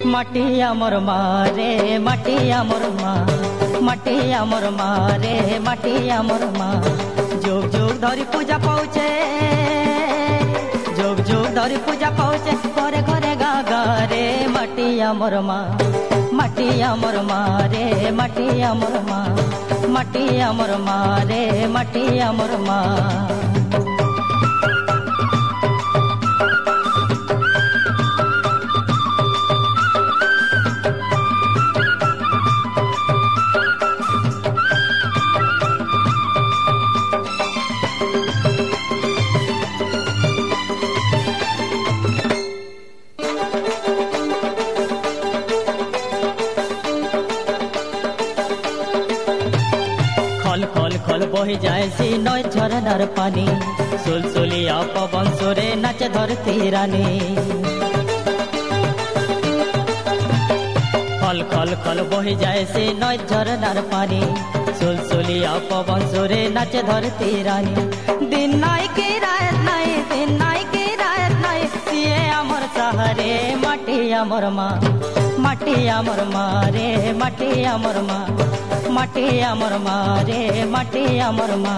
माटी आमर मारे माटी आमर मा माटी आमर मारे माटी आमर मा जोग जोग धरी पूजा पाउचे जोग जोग धरी पूजा पाउचे घरे घरे गा गा रे माटी आमर मा माटी आमर मारे माटी आमर मा माटी आमर मारे माटी आमर मा खल खल खल बही जाए सी नय झरनार पानी सुलसुलिया पवन सुरे नाचे धरती रानी खल खल खल बही जाए सी नय झरनार पानी सुलसुलिया पवन सुरे नाचे धरती रानी दिन नाई की रात नाई दिन नाई की रात नाई सिए अमर सहारे माटी अमर मा माटी अमर मारे माटी अमर मा माटी आमर मारे माटी आमर मा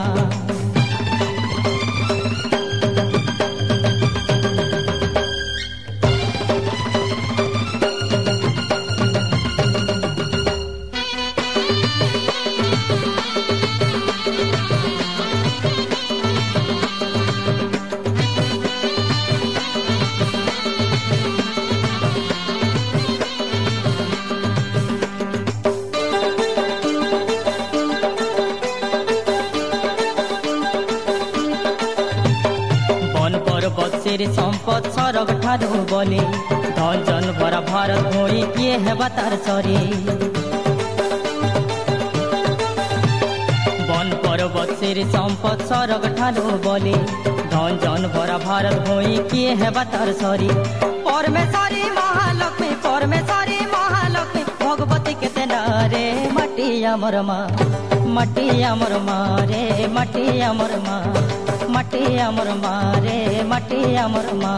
बत्सेरी संपद सरग ठारू बोले धन जन भरा भारत भोई किए हेबा तार सरी बन पर्वत सेरी संपद सरग ठारू बोले धन जन भरा भारत भोई किए हेबा तार सरी परमेश्वरी महालक्ष्मी भगवती के तेनारे माटी आमर मा माटी आमर मारे माटी आमर मा माटी आमर मारे माटी आमर मा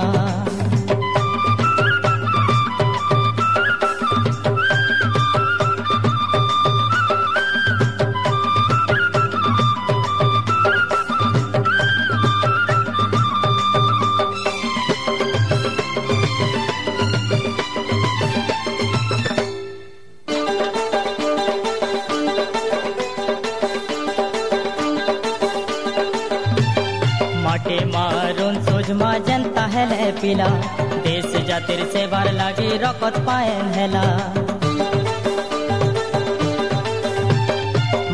माटे मारून सोजमा जनता हेले पिला देश जातिर से बार लागी रकत पायन हेला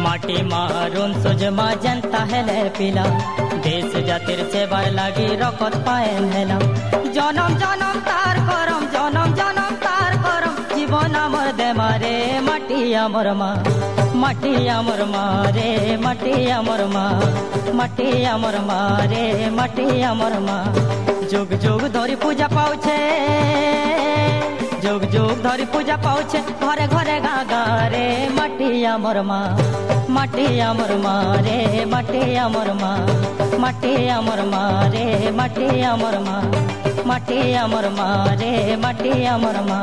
माटी मारून सोजमा जनता हेले पिला देश जातिर से बार लागी रकत पायन हेला जनम जनम तार करम जीवन अमर दे मारे माटी आमर मा माटी आमर मारे माटी आमर मा माटी आमर मारे माटी आमर मा जोग जोग धरी पूजा पाउछे जोग जोग धरी पूजा पाउछे घरे घरे गा गा रे माटी आमर मा माटी आमर मारे माटी आमर मा माटी आमर मारे माटी आमर मा माटी आमर मारे माटी आमर मा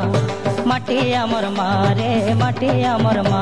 माटी आमर मारे माटी आमर मा।